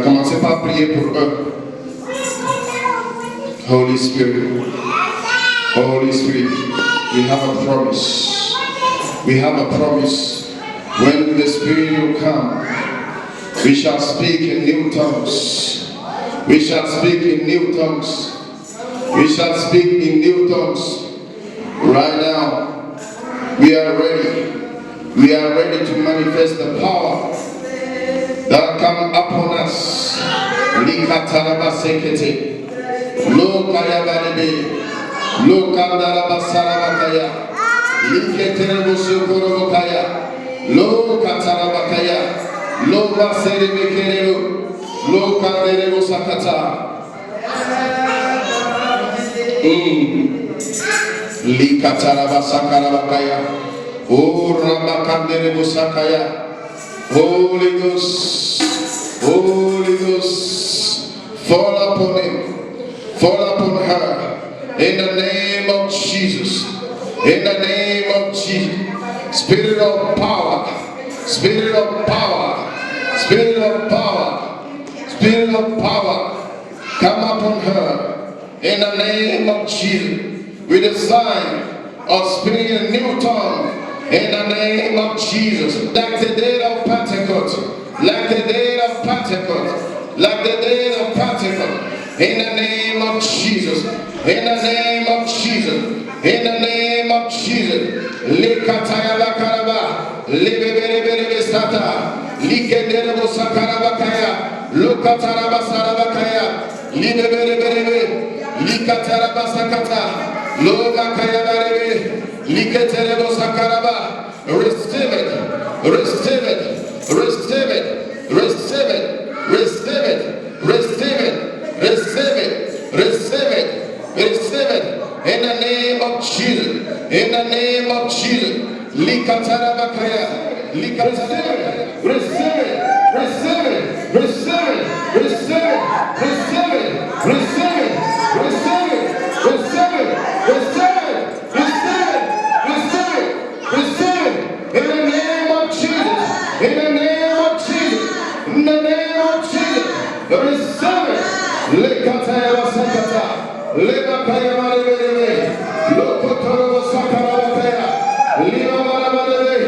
Commencez par prier pour eux. Holy Spirit, Holy Spirit, we have a promise. We have a promise. When the Spirit will come, we shall speak in new tongues. We shall speak in new tongues. We shall speak in new tongues. Right now, we are ready. We are ready to manifest the power that come upon us. Likatarabasekete. Lokayabarebe. Lokandarabasarabakaya. Liketerebusukorobokaya. Lokatarabakaya. Lobaserebekerero. Lokanderebosakata. Likatarabasakarabakaya. Oh, Ramakanderebosakaya. Holy Ghost, Holy Ghost, fall upon him, fall upon her, in the name of Jesus, in the name of Jesus. Spirit of power, Spirit of power, Spirit of power, Spirit of power, come upon her, in the name of Jesus, with the sign of speaking a new tongue. In the name of Jesus, like the day of Pentecost, like the day of Pentecost, like the day of Pentecost, in the name of Jesus, in the name of Jesus, in the name of Jesus. Likataya bakaraba, libebelebelebe sata, likenderebo sakarabakaya, lukataraba sarabakaya, libebelebelebe, likataraba sakata, lobakaya barebe. Liketerebo sakaraba. Receive it, receive it, receive it, receive it, receive it, receive it, receive it, receive it, receive it, in the name of Jesus, in the name of Jesus. Likatarabakaya, receive it, receive it, receive it, receive it, receive it, receive it, receive it, receive it, receive it, receive it. In the name of Jesus, in the name of Jesus, in the name of Jesus, receive it. Lekataya sakata, lekataya malebelebe, lokotoro sakarabakaya, lima malabelebe,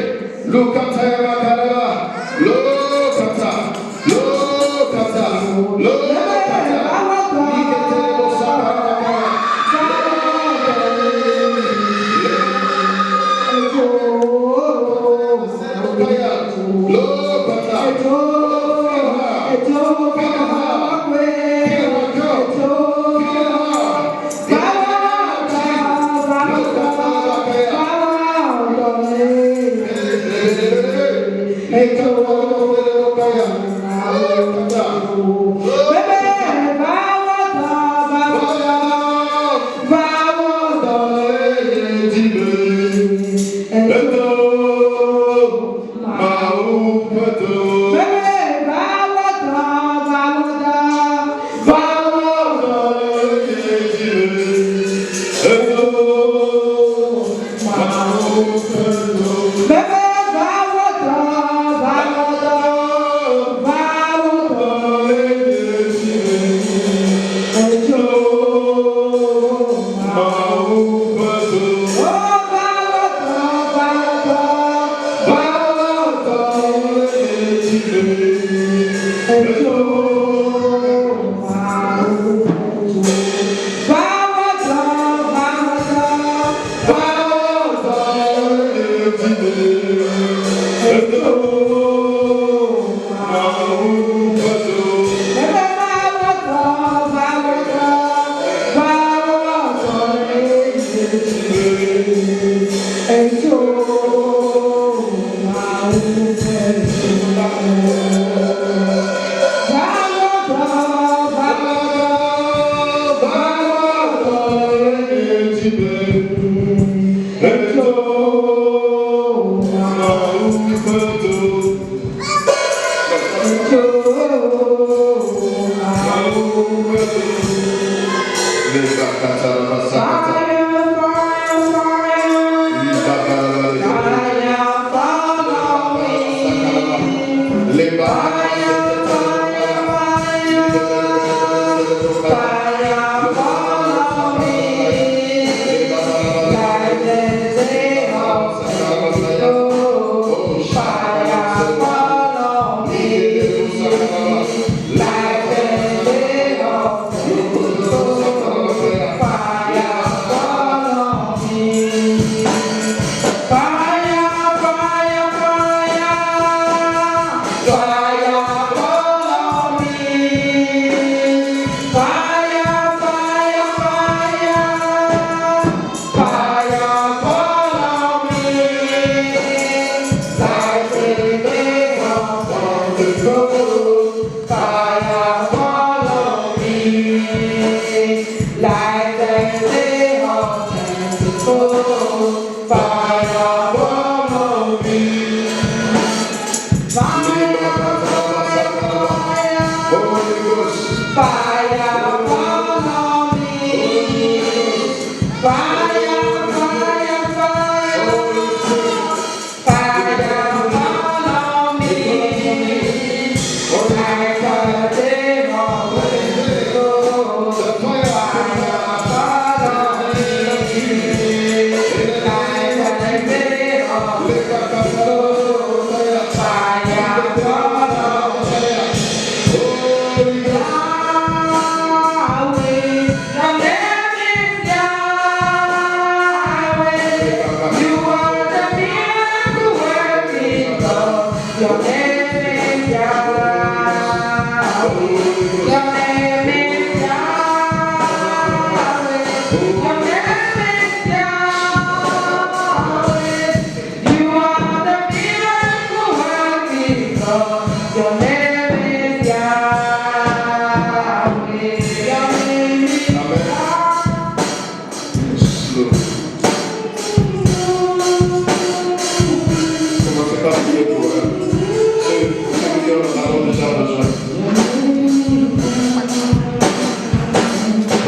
lukataya makaraba, lokata, lokata, lokata, liketerebo sakarabakaya.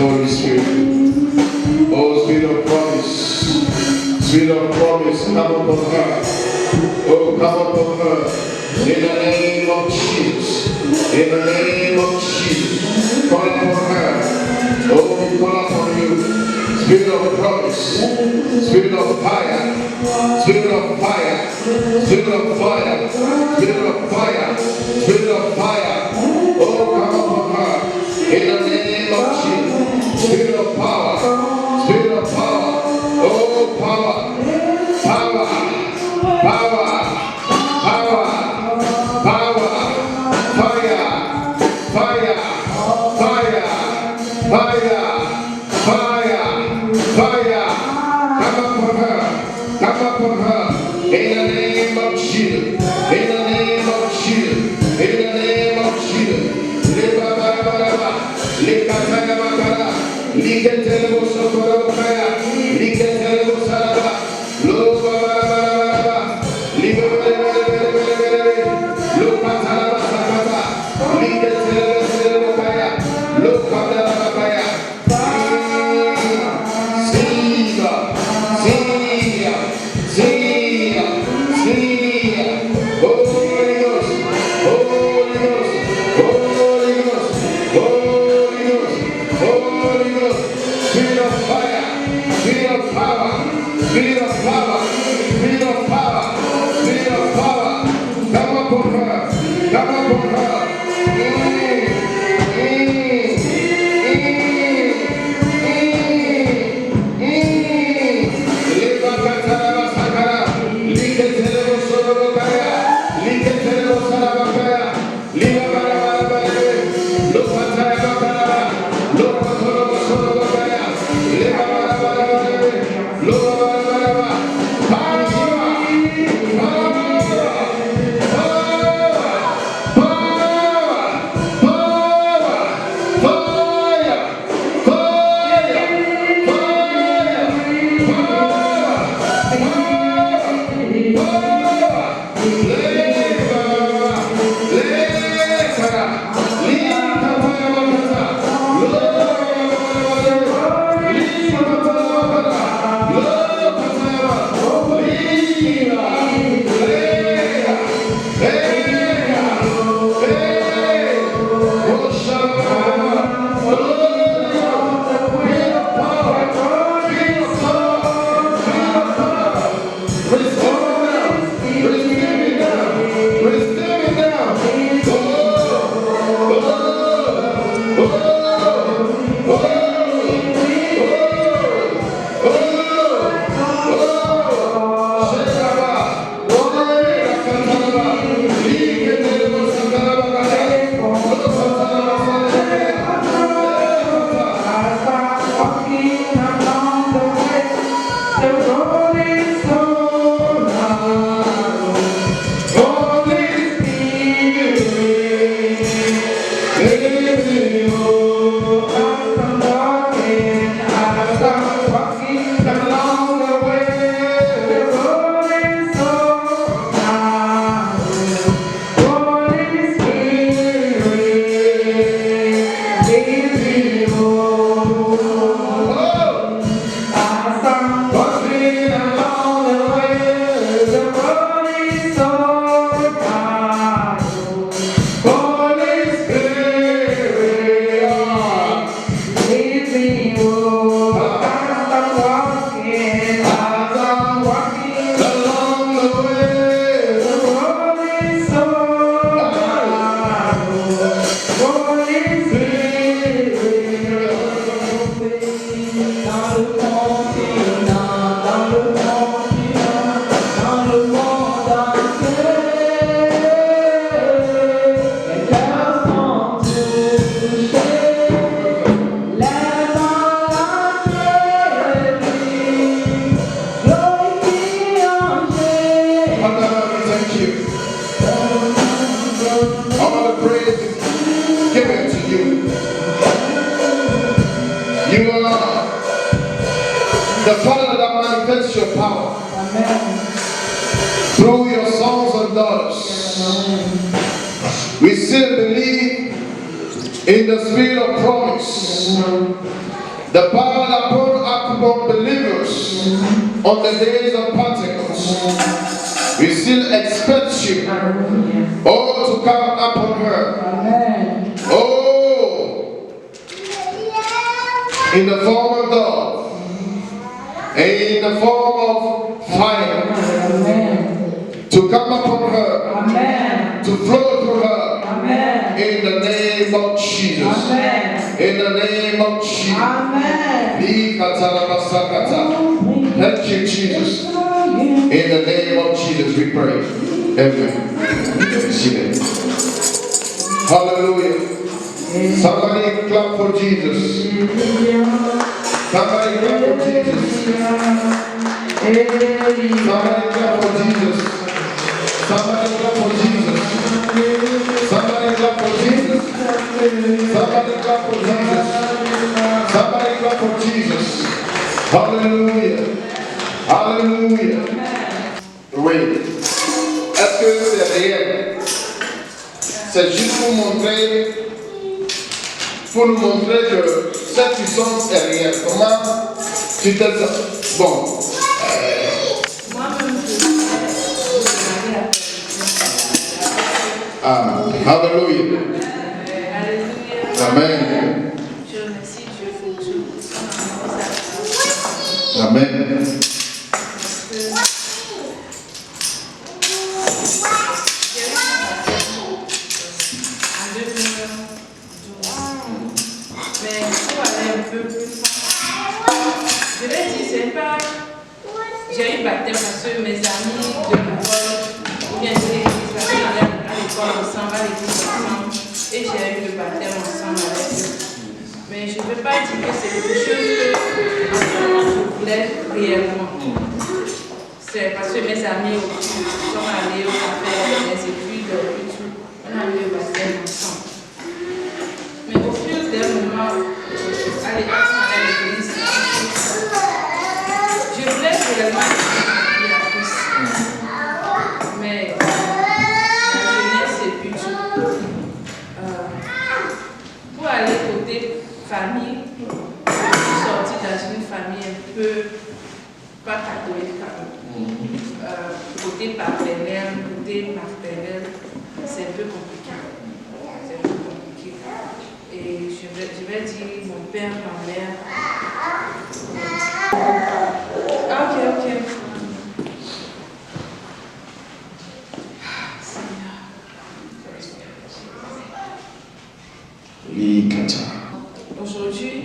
Holy Spirit, oh Spirit of promise, Spirit of promise, come upon her. Oh, come upon her. In the name of Jesus. In the name of Jesus. Call upon her. Oh, call upon you. Spirit of promise. Spirit of fire. Spirit of fire. Spirit of fire. Spirit of fire. Spirit of fire. Oh, come upon her. In the name of Jesus. Spirit of power. Spirit of power. Oh, power. Power. Power. Power, power, fire, fire, fire, fire, fire, fire. Come upon her, come upon her. In the name of Jesus, in the name of Jesus, in the name of Jesus. Liba bara bara bara, likataya makara, liketele bosokora bakaya, liketele bosaraba, loba bara bara bara, liba bara bara. All the praise is given to you. You are the Father that manifests your power. Amen. Through your sons and daughters. We still believe in the spirit of promise. The power that poured out upon believers on the days of Pentecost. We still expect you, oh, to come upon her. Amen. Oh, in the form of dove, and in the form of fire. Amen. To come upon her. Amen. To flow through her. Amen. In the name of Jesus. Amen. In the name of Jesus. Amen. Thank you, Jesus. In the name of Jesus we pray. Amen. Hallelujah. Somebody clap for Jesus. Somebody clap for Jesus. Somebody clap for Jesus. Somebody clap for Jesus. Somebody clap for Jesus. Somebody clap for Jesus. Somebody clap for Jesus. Hallelujah. Hallelujah. Oui. Est-ce que c'est réel? C'est juste pour nous montrer que cette puissance est réelle. Comment tu te sens? Bon. Hallelujah. Amen. Je remercie Dieu pour tout. Amen. Mais pour aller un peu plus loin, je vais dire, c'est pas. J'ai eu baptême parce que mes amis de l'école, ou bien de l'église, parce qu'on allait à l'école ensemble, à l'église ensemble, et j'ai eu le baptême ensemble avec eux. Mais je ne peux pas dire que c'est quelque chose que je voulais réellement. C'est parce que mes amis aussi sont allés au café, les études, et tout. On a eu le baptême ensemble. Mais au fil des moments, à l'église, je voulais vraiment apprendre à Christ. Mais la jeunesse, c'est plus tout. Pour aller côté famille, je suis sortie dans une famille un peu pas catholique. Côté paternel, c'est un peu compliqué. C'est un peu compliqué. Et je vais dire mon père, ma mère. Ok. Aujourd'hui,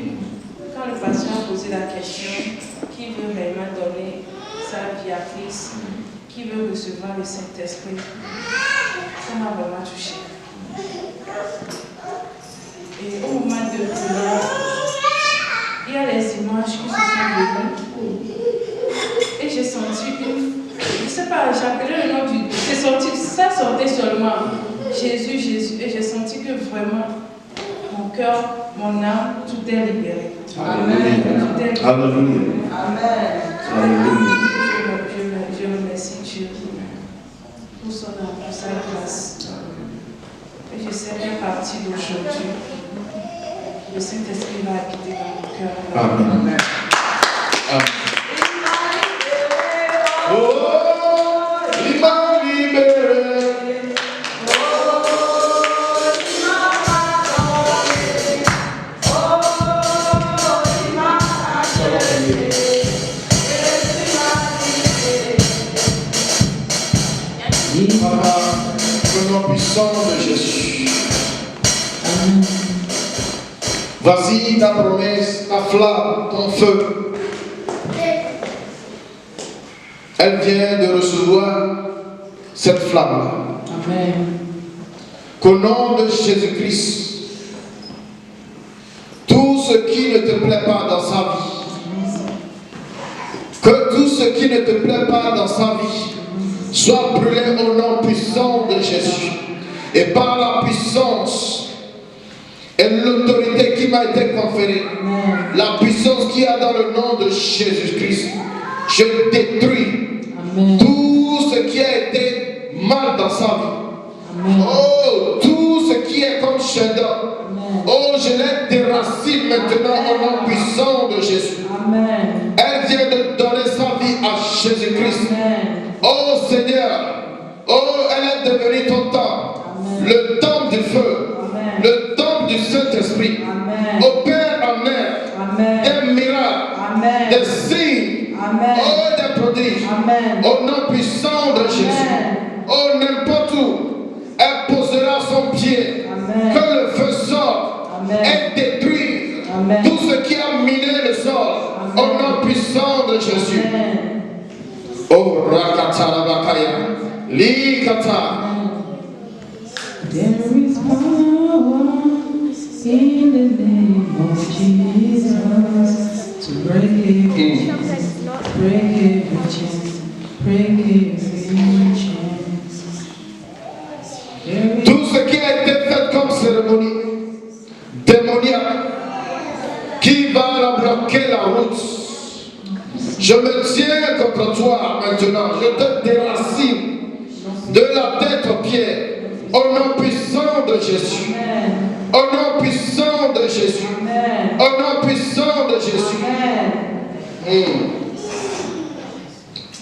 quand le patient a posé la question, qui veut réellement donner sa vie à Christ, qui veut recevoir le Saint-Esprit, ça m'a vraiment touché. Et au moment de prière, il y a les images qui se sont venues. Et j'ai senti une. Je ne sais pas, j'ai appelé le nom du. Ça sortait seulement. Jésus. Et j'ai senti que vraiment, mon cœur, mon âme, tout est libéré. Amen. Tout est libéré. Hallelujah. Amen. Hallelujah. Je remercie Dieu pour son amour, pour sa grâce. Et je sais qu'à partir d'aujourd'hui, le Saint-Esprit va habiter dans mon cœur. Amen. Amen. Oh, il m'a libéré. Le nom puissant de Jésus. Voici ta promesse, ta flamme, ton feu. Elle vient de recevoir cette flamme. Amen. Qu'au nom de Jésus-Christ, tout ce qui ne te plaît pas dans sa vie, que tout ce qui ne te plaît pas dans sa vie soit brûlé au nom puissant de Jésus. et par la puissance et l'autorité qui m'a été conférée, la puissance qu'il y a dans le nom de Jésus-Christ, je détruis tout ce qui a été mal dans sa vie. Oh, tout ce qui est comme chef-d'œuvre. Oh, je les déracine maintenant au nom puissant de Jésus. Elle vient de donner sa vie à Jésus-Christ. Oh Seigneur, oh, elle est devenue ton temple. Le temple du feu, le temple du Saint-Esprit. Opère en elle des miracles, des signes, oh, des prodiges. Au nom puissant de Jésus. Oh, n'importe où, elle posera son pied. Que le feu sorte et détruise tout ce qui a miné le sol. Au nom puissant de Jésus. Oh, Rakatarabakaya, Likata. There is power in the name of Jesus to break every chain. Tout ce qui a été fait comme cérémonie démoniaque qui va la bloquer la route, je me tiens contre toi maintenant. Je te déracine de la tête aux pieds. Au nom puissant de Jésus. Au nom puissant de Jésus. Au nom puissant de Jésus.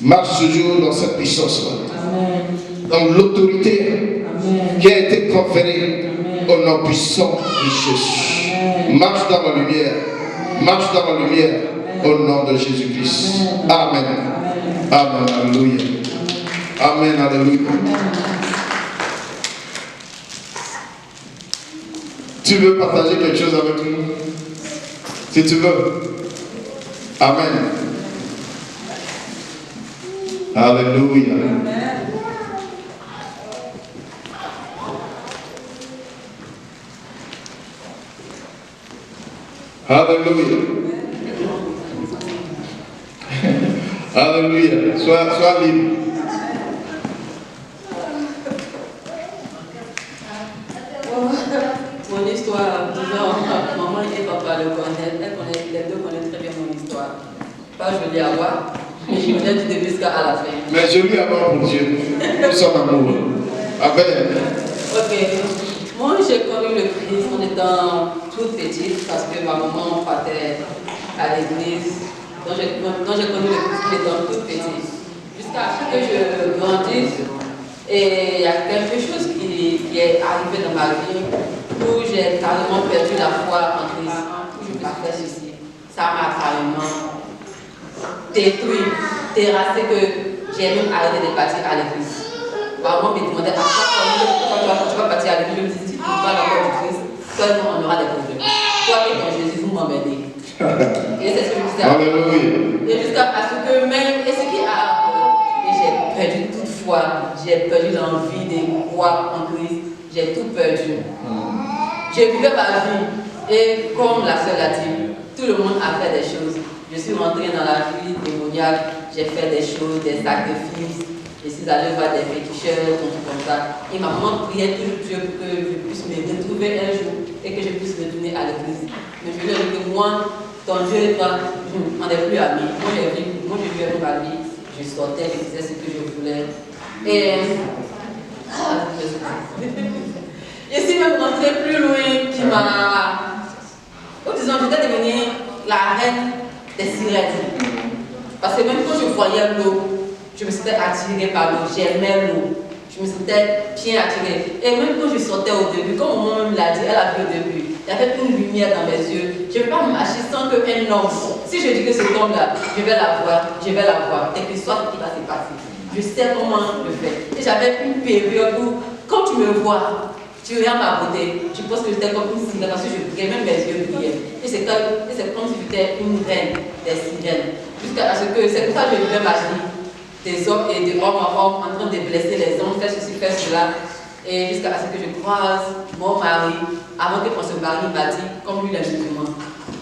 Marche toujours dans cette puissance-là. Dans l'autorité qui a été conférée au nom puissant de Jésus. Marche dans la lumière. Marche dans la lumière. Au nom de Jésus-Christ. Amen. Amen. Alléluia. Amen. Alléluia. Tu veux partager quelque chose avec nous? Si tu veux. Amen. Alléluia. Alléluia. Alléluia. Sois libre. Mon histoire, disons, maman et papa le connaissent, les deux connaissent très bien mon histoire. Pas jolie à voir, mais je connais du début jusqu'à la fin. Mais jolie à voir pour Dieu. Nous sommes amoureux. Amen. Ok. Moi, j'ai connu le Christ en étant toute petite parce que ma maman partait à l'église. Donc, j'ai connu le Christ en étant toute petite. Jusqu'à ce que je grandisse. Et il y a quelque chose qui est arrivé dans ma vie où j'ai carrément perdu la foi en Christ. Où je me suis fait ceci. Ça m'a carrément détruit, terrassé, que j'ai même arrêté de partir à l'église. Maman me demandait à chaque fois quand tu vas partir à l'église, je me dis, si tu ne parles encore du Christ, seulement on aura des problèmes. Toi et ton Jésus, vous m'emmènez. Et c'est ce que je disais. Alléluia. Et jusqu'à ce que même, et ce qui a j'ai perdu toute foi, j'ai perdu l'envie de croire en Christ, j'ai tout perdu. Je vivais ma vie et comme la sœur l'a dit, tout le monde a fait des choses. Je suis rentrée dans la vie démoniaque, j'ai fait des choses, des sacrifices, je suis allée voir des féticheurs, des trucs comme ça. Et ma maman priait toujours Dieu pour que je puisse me retrouver un jour et que je puisse retourner à l'église. Mais je lui ai dit que moi, ton Dieu et toi, on n'est plus amis. Moi, je vivais ma vie, je sortais, je faisais ce que je voulais. Et je suis même rentrée plus loin qui m'a. Disons, j'étais devenue la reine des sirènes. Parce que même quand je voyais l'eau, je me sentais attirée par l'eau, j'aimais l'eau. Je me sentais bien attirée. Et même quand je sortais au début, comme maman me l'a dit, elle a vu au début, il y avait une lumière dans mes yeux. Je ne vais pas marcher sans qu'un homme, si je dis que cet homme-là, je vais la voir, et que soit qui va se passer. Je sais comment le faire. Et j'avais une période où, quand tu me vois, tu regardes ma beauté, tu penses que j'étais comme une sirène, parce que je brillais, même mes yeux brillaient. Et c'est comme si j'étais une reine des sirènes. Jusqu'à ce que, c'est pour ça que je vivais ma vie, des hommes et de homme en homme, en train de blesser les hommes, faire ceci, faire cela. Et jusqu'à ce que je croise mon mari, avant que mon mari m'a dit, comme lui, il est musulman,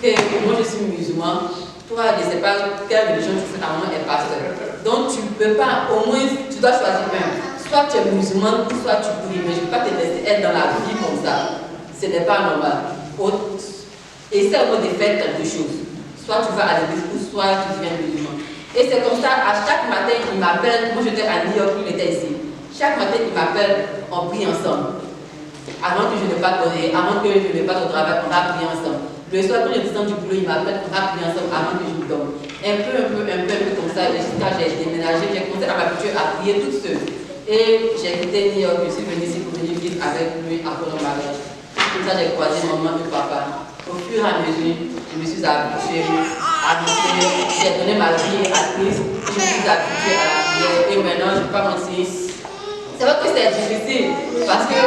que moi je suis musulman, toi, je ne sais pas quelle religion tu fais, à un moment est pasteur. Donc tu ne peux pas, au moins, tu dois choisir un. soit tu es musulman, soit tu pries, mais je ne peux pas te laisser être dans la vie comme ça. Ce n'est pas normal. Essaie au moins de faire quelque chose. Soit tu vas à l'église, ou soit tu deviens musulman. Et c'est comme ça, à chaque matin, il m'appelle. Moi, j'étais à New York, il était ici. Chaque matin, il m'appelle, on prie ensemble. Avant que je ne parte au travail, on va prier ensemble. Le soir, quand je descends du boulot, il m'appelle, on va prier ensemble avant que je me dorme. Un peu comme ça. Quand j'ai déménagé, j'ai commencé à m'habituer à prier toute seule. Et j'ai quitté New York, je suis venue ici pour venir vivre avec lui après le mariage. Comme ça, j'ai croisé maman et papa. Au fur et à mesure, je me suis habituée à prier. J'ai donné ma vie à Christ. Je me suis habituée à la prière. Et maintenant, je ne vais pas mentir. C'est vrai que c'est difficile parce que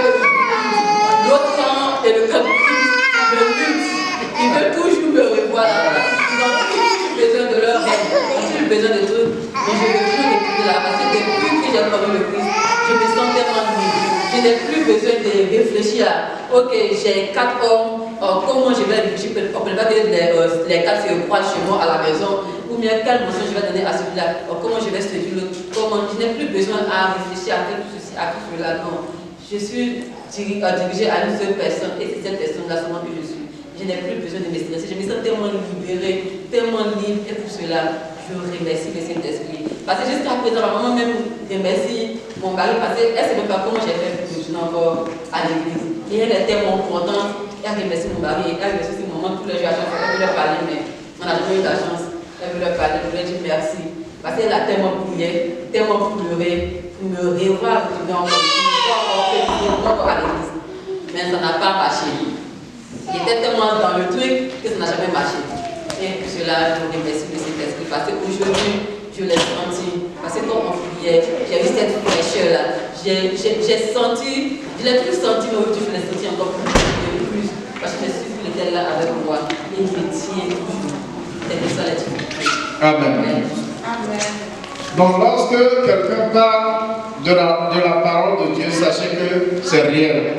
l'autre camp et le camp de Christ me luttent. Ils veulent toujours me revoir là-bas. Ils ont toujours besoin de leur aide. Ils ont toujours besoin de trucs. Mais je ne veux plus l'écouter là parce que depuis que j'ai connu le Christ, je me sens tellement libre. Je n'ai plus besoin de réfléchir à ok, j'ai 4 hommes, comment je vais réfléchir, on ne peut pas dire les 4 se croisent chez moi à la maison, ou bien quelle mention je vais donner à celui-là, comment je vais séduire l'autre, je n'ai plus besoin à réfléchir à tout ceci, à tout cela, non. Je suis dirigée à une seule personne et c'est cette personne-là seulement que je suis. Je n'ai plus besoin de me stresser, je me sens tellement libérée, tellement libre et pour cela, je remercie le Saint-Esprit. Parce que jusqu'à présent, ma maman même remercie mon mari parce qu'elle ne sait même pas comment j'ai fait pour continuer encore à l'église. Et elle est tellement contente, elle remercie mon mari, elle remercie ses mamans tous les jours à chaque fois, elle veut leur parler, mais on n'a jamais eu la chance. Elle veut leur parler, elle veut leur dire merci. Parce qu'elle a tellement prié, tellement pleuré, pour me revoir, pour me encore à l'église. Mais ça n'a pas marché. Il était tellement dans le truc que ça n'a jamais marché. Et pour cela, je remercie le Saint-Esprit parce qu'aujourd'hui, je l'ai senti. Parce que quand on priait, j'ai eu cette fraîcheur-là. J'ai senti, je l'ai toujours senti, mais aujourd'hui, je l'ai senti encore plus. Parce que je suis qu'il était là avec moi. Et il me tient toujours. C'est ça la difficulté. Amen. Amen. Donc, lorsque quelqu'un parle de la parole de Dieu, sachez que c'est réel.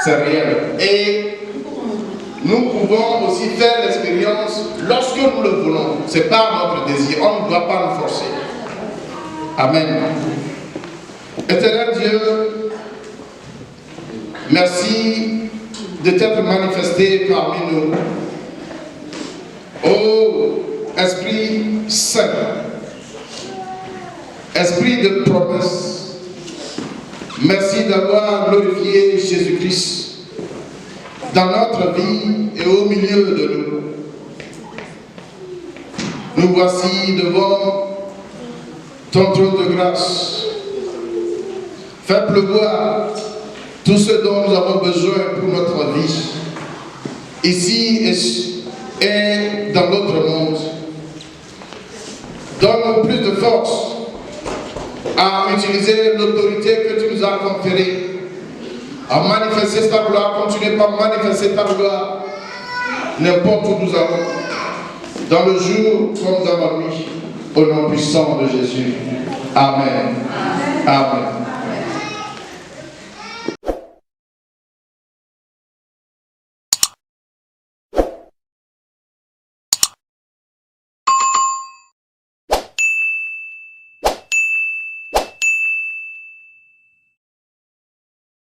C'est réel. Et nous pouvons aussi faire l'expérience lorsque nous le voulons. Ce n'est pas notre désir. On ne doit pas nous forcer. Amen. Éternel Dieu, merci de t'être manifesté parmi nous. Ô Esprit Saint, Esprit de promesse, merci d'avoir glorifié Jésus-Christ dans notre vie et au milieu de nous. Nous voici devant ton trône de grâce. Fais pleuvoir tout ce dont nous avons besoin pour notre vie, ici et dans notre monde. Donne-nous plus de force à utiliser l'autorité que tu nous as conférée, à manifester ta gloire, continuer par manifester ta gloire n'importe où nous allons, dans le jour comme dans la nuit, au nom puissant de Jésus. Amen. Amen.